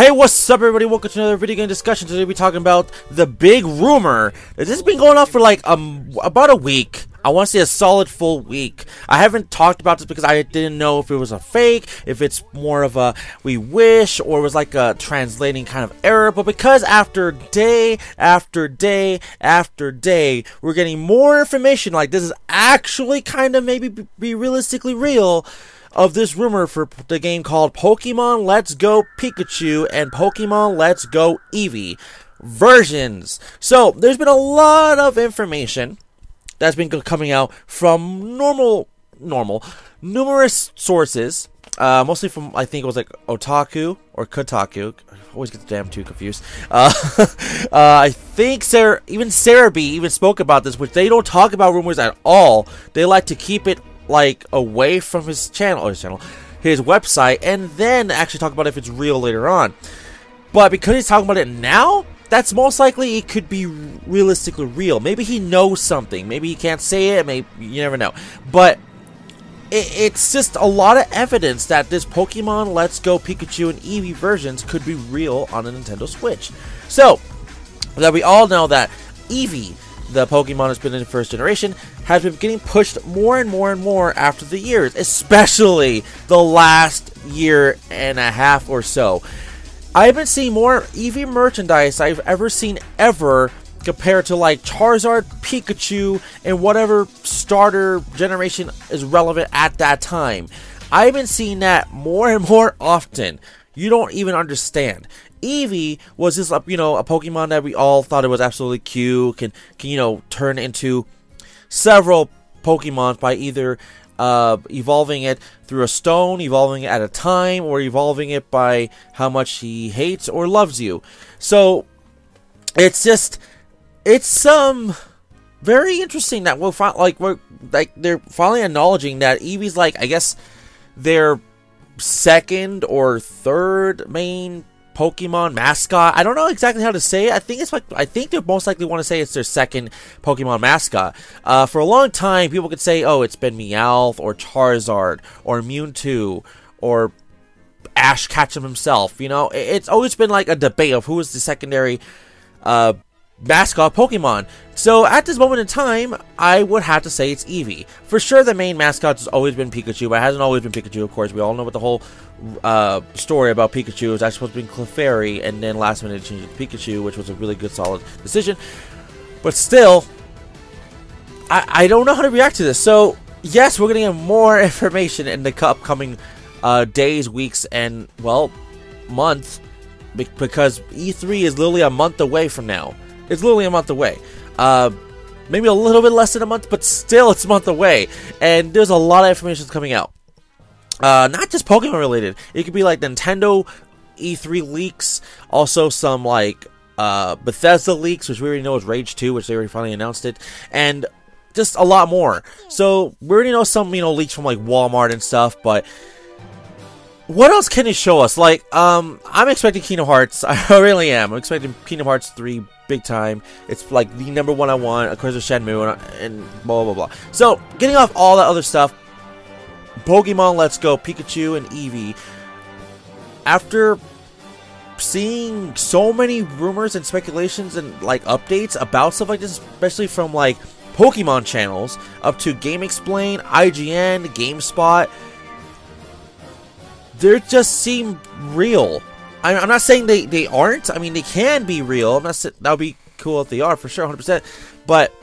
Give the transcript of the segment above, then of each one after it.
Hey, what's up everybody? Welcome to another video game discussion. Today we're talking about the big rumor that this has been going on for like about a week. I want to say a solid full week. I haven't talked about this because I didn't know if it was a fake, if it's more of a we wish, or it was like a translating kind of error. But because after day after day after day, we're getting more information like this is actually kind of maybe be realistically real, of this rumor for the game called Pokemon Let's Go Pikachu and Pokemon Let's Go Eevee versions. So there's been a lot of information that's been coming out from numerous sources, mostly from, I think it was like Otaku or Kotaku. I always get the damn two confused. I think Sarah B even spoke about this, which they don't talk about rumors at all. They like to keep it like away from his website, and then actually talk about if it's real later on. But because he's talking about it now, that's most likely it could be realistically real. Maybe he knows something. Maybe he can't say it. Maybe you never know. But it's just a lot of evidence that this Pokemon Let's Go Pikachu and Eevee versions could be real on a Nintendo Switch. So that we all know that Eevee, the Pokemon that's been in the first generation, has been getting pushed more and more and more after the years, especially the last year and a half or so. I've been seeing more Eevee merchandise I've ever seen ever compared to like Charizard, Pikachu, and whatever starter generation is relevant at that time. I've been seeing that more and more often. You don't even understand. Eevee was just, a Pokemon that we all thought it was absolutely cute, can turn into several Pokemon by either evolving it through a stone, evolving it at a time, or evolving it by how much he hates or loves you. So it's very interesting that they're finally acknowledging that Eevee's like, I guess, their second or third main Pokemon mascot. I don't know exactly how to say it. I think they most likely want to say it's their second Pokemon mascot. For a long time, people could say, oh, it's been Meowth or Charizard or Mewtwo or Ash Ketchum himself. It's always been like a debate of who is the secondary mascot Pokemon. So at this moment in time, I would have to say it's Eevee. For sure, the main mascot has always been Pikachu, but it hasn't always been Pikachu, of course. We all know what the whole story about Pikachu is. Actually supposed to be Clefairy, and then last minute changed it to Pikachu, which was a really good, solid decision. But still, I don't know how to react to this. So, yes, we're going to get more information in the upcoming days, weeks, and, well, month, because E3 is literally a month away from now. It's literally a month away. Maybe a little bit less than a month, but still it's a month away. And there's a lot of information coming out. Not just Pokemon related. It could be like Nintendo E3 leaks. Also some like Bethesda leaks, which we already know is Rage 2, which they already finally announced it. And just a lot more. So we already know some, leaks from like Walmart and stuff, but what else can it show us? Like, I'm expecting Kingdom Hearts. I really am. I'm expecting Kingdom Hearts 3 big time. It's like the number one I want. Of course, there's Shenmue and blah, blah, blah. So, getting off all that other stuff, Pokemon Let's Go Pikachu and Eevee. After seeing so many rumors and speculations and like updates about stuff like this, especially from like Pokemon channels up to Game Explain, IGN, GameSpot, they just seem real. I'm not saying they aren't. I mean, they can be real. That would be cool if they are, for sure, 100%. But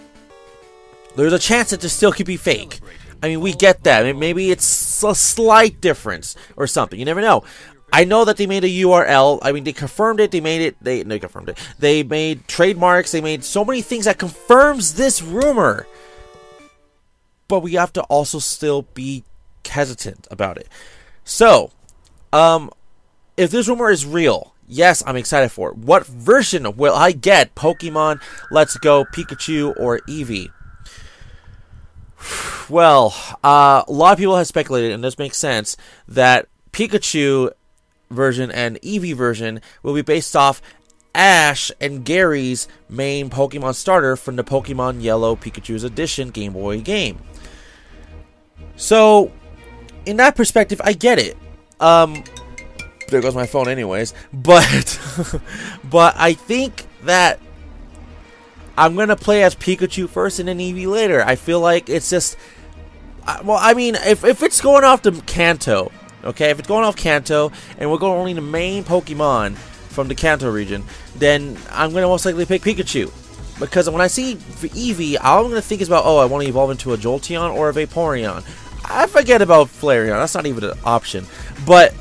there's a chance that they still could be fake. I mean, we get that. Maybe it's a slight difference or something. You never know. I know that they made a URL. I mean, they confirmed it. They made it. They confirmed it. They made trademarks. They made so many things that confirms this rumor. But we have to also still be hesitant about it. So, if this rumor is real, yes, I'm excited for it. What version will I get Pokemon Let's Go Pikachu or Eevee? Well, a lot of people have speculated, and this makes sense, that Pikachu version and Eevee version will be based off Ash and Gary's main Pokemon starter from the Pokemon Yellow Pikachu's Edition Game Boy game. So, in that perspective, I get it. There goes my phone anyways. But, but I think that I'm going to play as Pikachu first and then Eevee later. I feel like it's just... Well, I mean, if it's going off the Kanto, okay? If it's going off Kanto, and we're going only the main Pokemon from the Kanto region, then I'm going to most likely pick Pikachu. Because when I see Eevee, all I'm going to think is about, oh, I want to evolve into a Jolteon or a Vaporeon. I forget about Flareon. That's not even an option. But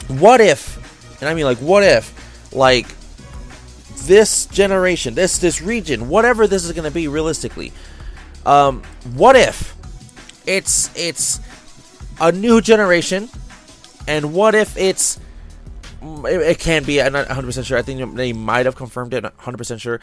what if, and I mean like what if, like this generation, this region, whatever this is going to be realistically, what if it's a new generation, and what if it can be, I'm not 100% sure, I think they might have confirmed it, not 100% sure.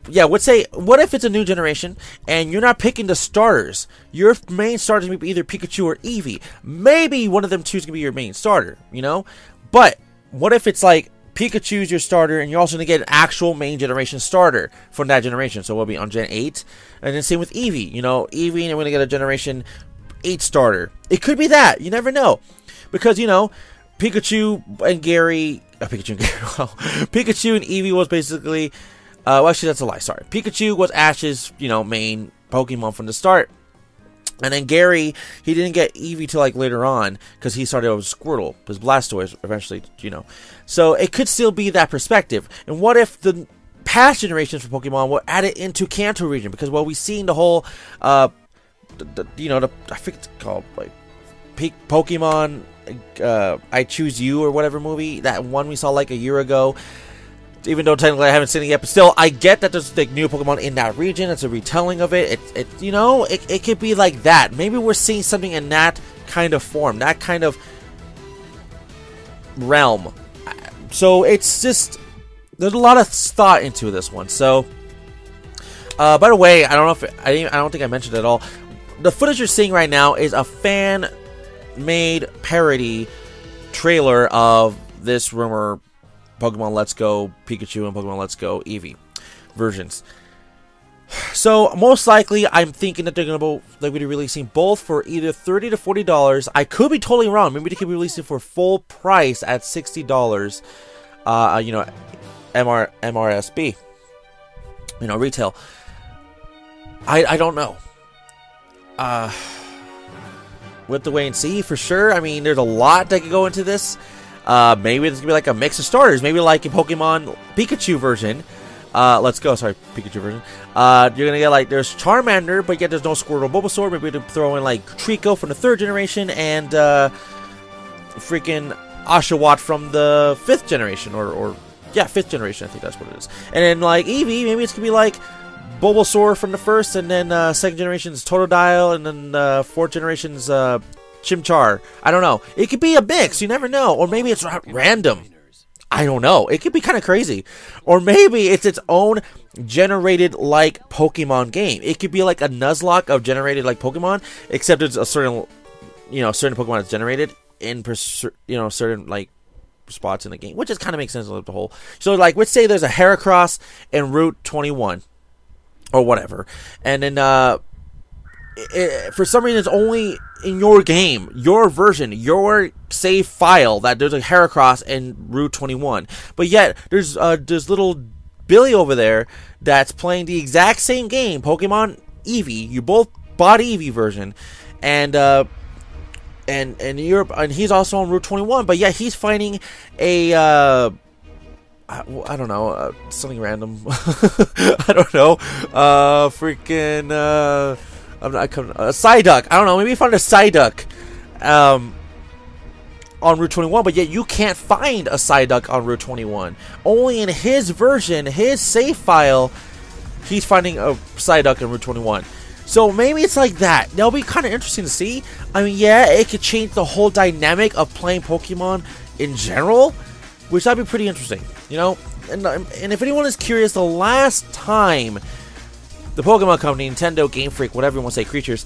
Yeah, would say, what if it's a new generation, and you're not picking the starters? Your main starters may be either Pikachu or Eevee. Maybe one of them two is going to be your main starter, you know? But, what if it's like, Pikachu's your starter, and you're also going to get an actual main generation starter from that generation. So we'll be on Gen 8. And then same with Eevee. You know, Eevee, and we're going to get a Generation 8 starter. It could be that. You never know. Because, you know, Pikachu and Gary... Pikachu and Eevee was basically... well, actually, that's a lie. Sorry. Pikachu was Ash's, you know, main Pokemon from the start. And then Gary, he didn't get Eevee till like later on, because he started with Squirtle, his Blastoise eventually, you know. So it could still be that perspective. And what if the past generations for Pokemon were added into Kanto region? Because while we've seen the whole, you know, I think it's called like Pokemon, I Choose You or whatever movie, that one we saw like a year ago. Even though technically I haven't seen it yet, but still, I get that there's like new Pokemon in that region. It's a retelling of it. It you know, it could be like that. Maybe we're seeing something in that kind of form, that kind of realm. So it's just, there's a lot of thought into this one. So, by the way, I don't know if I don't think I mentioned it at all. The footage you're seeing right now is a fan-made parody trailer of this rumor. Pokemon Let's Go Pikachu and Pokemon Let's Go Eevee versions. So most likely, I'm thinking that they're gonna be releasing both for either $30 to $40. I could be totally wrong. Maybe they could be releasing for full price at $60. You know, MRSB. You know, retail. I don't know. We have to wait and see for sure. I mean, there's a lot that could go into this. Maybe it's gonna be like a mix of starters. Maybe like a Pokemon Pikachu version. Let's go. Sorry, Pikachu version. You're gonna get like there's Charmander, but yet there's no Squirtle, Bulbasaur. Maybe to throw in like Trico from the 3rd generation and freaking Oshawott from the 5th generation, or yeah, 5th generation. I think that's what it is. And then like Eevee, maybe it's gonna be like Bulbasaur from the 1st, and then 2nd generation's Totodile, and then 4th generation's Chimchar. I don't know. It could be a mix. You never know. Or maybe it's random. I don't know. It could be kind of crazy. Or maybe it's its own generated like Pokemon game. It could be like a Nuzlocke of generated like Pokemon, except it's a certain, you know, certain Pokemon that's generated in, you know, certain like spots in the game, which just kind of makes sense of the whole. So like, let's say there's a Heracross in Route 21 or whatever, and then for some reason it's only in your game, your version, your save file, that there's a Heracross in Route 21. But yet there's little Billy over there that's playing the exact same game, Pokemon Eevee. You both bought Eevee version, and he's also on Route 21. But yet he's fighting a I don't know, something random. I don't know, freaking I'm not coming. Psyduck. I don't know. Maybe you found a Psyduck on Route 21, but yet you can't find a Psyduck on Route 21. Only in his version, his save file, he's finding a Psyduck on Route 21. So maybe it's like that. That'll be kind of interesting to see. I mean, yeah, it could change the whole dynamic of playing Pokemon in general, which that'd be pretty interesting, you know. And if anyone is curious, the last time the Pokemon Company, Nintendo, Game Freak, whatever you want to say, creatures,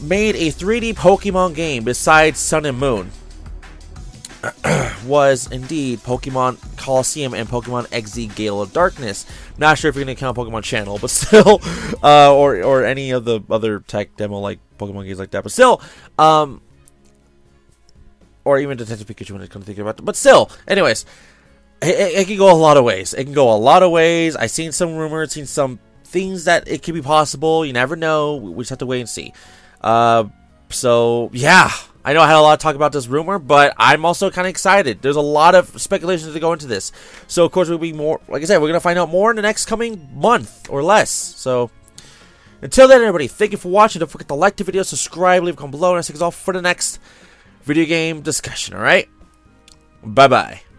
made a 3D Pokemon game besides Sun and Moon was indeed Pokemon Coliseum and Pokemon XZ Gale of Darkness. Not sure if you're going to count Pokemon Channel, but still, or any of the other tech demo like Pokemon games like that, but still, or or even Detective Pikachu when I come to think about it. But still, anyways, it can go a lot of ways. It can go a lot of ways. I've seen some rumors, seen some things that it could be possible. You never know. We just have to wait and see. So, yeah. I know I had a lot to talk about this rumor, but I'm also kind of excited. There's a lot of speculation to go into this. So, of course, we'll be more, like I said, we're going to find out more in the next coming month or less. So, until then, everybody, thank you for watching. Don't forget to like the video, subscribe, leave a comment below, and I'll see you all for the next video game discussion, alright? Bye-bye.